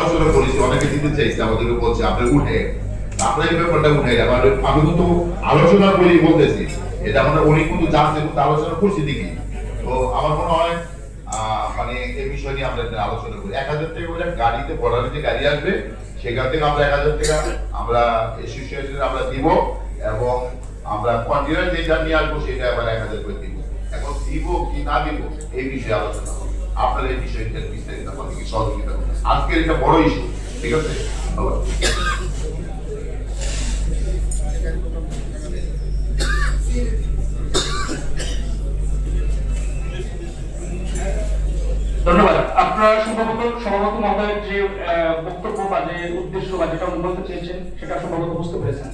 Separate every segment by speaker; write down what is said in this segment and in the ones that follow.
Speaker 1: আলোচনা করেছি, অনেকে দিতে চাইছে, আমাদেরকে বলছে আপনি উঠে, আপনার এই ব্যাপারটা উঠে আমি কিন্তু আলোচনা করি বলতেছি, এটা আমরা অনেক কিন্তু জানতে কিন্তু আলোচনা করছি দেখি। তো আমার মনে হয় মানে এই বিষয় নিয়ে আমরা আলোচনা করি। 1000 টাকা করে গাড়িতে বর্ডারে যে গাড়ি আসবে সেখান থেকে আমরা 1000 টাকা আমরা অ্যাসোসিয়েশনে আমরা দিব, এবং আমরা কন্টিনিউয়াস যেটা নিয়ে আসবো সেটা আবার 1000 করে দিব। এখন দিব কি না দিব এই বিষয়ে আলোচনা হবে, আপনার এই বিষয়টা বিস্তারিত আমাদেরকে সহযোগিতা করুন। আজকের এটা বড় ইস্যু, ঠিক আছে?
Speaker 2: ধন্যবাদ। আপনারা সভাপতি মহোদয়ের যে বক্তব্য বা যে উদ্দেশ্য বা যেটা উনি বলতে চেয়েছেন সেটা সম্ভবত বুঝতে পেরেছেন।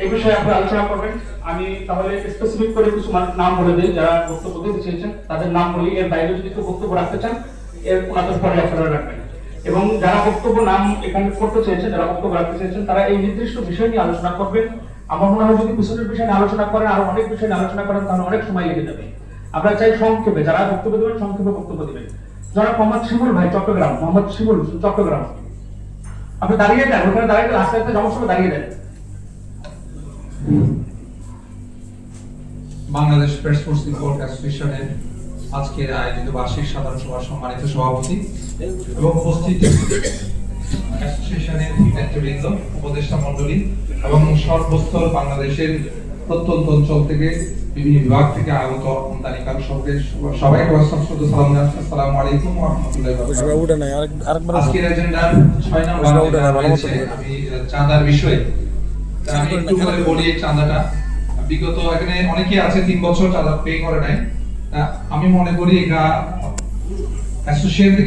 Speaker 2: এই বিষয়ে আপনি আলোচনা করবেন। আমি তাহলে স্পেসিফিক করে কিছু নাম বলে দিই যারা বক্তব্য দিতে চেয়েছেন, তাদের নাম বলি। এর বাইরে যদি কেউ বক্তব্য রাখতে চান এর ওনাদের পরে আপনারা রাখবেন। এবং যারা বক্তব্য নাম এখানে করতে চেয়েছেন, যারা বক্তব্য রাখতে চেয়েছেন, তারা এই নির্দিষ্ট বিষয় নিয়ে আলোচনা করবেন। আমার মনে হয় যদি পিছনের বিষয় নিয়ে আলোচনা করেন, আরো অনেক বিষয় নিয়ে আলোচনা করেন, তাহলে অনেক সময় লেগে যাবে। আমরা চাই সংক্ষেপে, যারা বক্তব্য দেবেন সংক্ষেপে বক্তব্য দিবেন। যারা মোহাম্মদ শিমুল ভাই চট্টগ্রাম, মোহাম্মদ শিমুল চট্টগ্রাম, আপনি দাঁড়িয়ে যান, ওখানে দাঁড়িয়ে আস্তে আস্তে যাওয়ার সময় দাঁড়িয়ে যান।
Speaker 3: বাংলাদেশ প্রেস ফোর্স রিপোর্ট অ্যাসোসিয়েশনের আজকের আয়োজিত বার্ষিক সাধারণ সভার সম্মানিত সভাপতি এবং উপস্থিত অ্যাসোসিয়েশনের নেতৃবৃন্দ, উপদেষ্টা মণ্ডলী এবং সর্বস্তর বাংলাদেশের প্রত্যন্ত অঞ্চল থেকে বিভিন্ন বিভাগ থেকে আগত আমদানিকারক সবাইকে সালাম জানাচ্ছি। আসসালামু আলাইকুম ওয়া রাহমাতুল্লাহি ওয়া বারাকাতুহু। আজকের এজেন্ডার 6 নম্বর আমি চাঁদার বিষয়ে আমি একটু করে বলি। চাঁদাটা বিগত এখানে অনেকে আছে 3 বছর চাঁদা পে করে নাই। আমি মনে করি এটা অ্যাসোসিয়েশন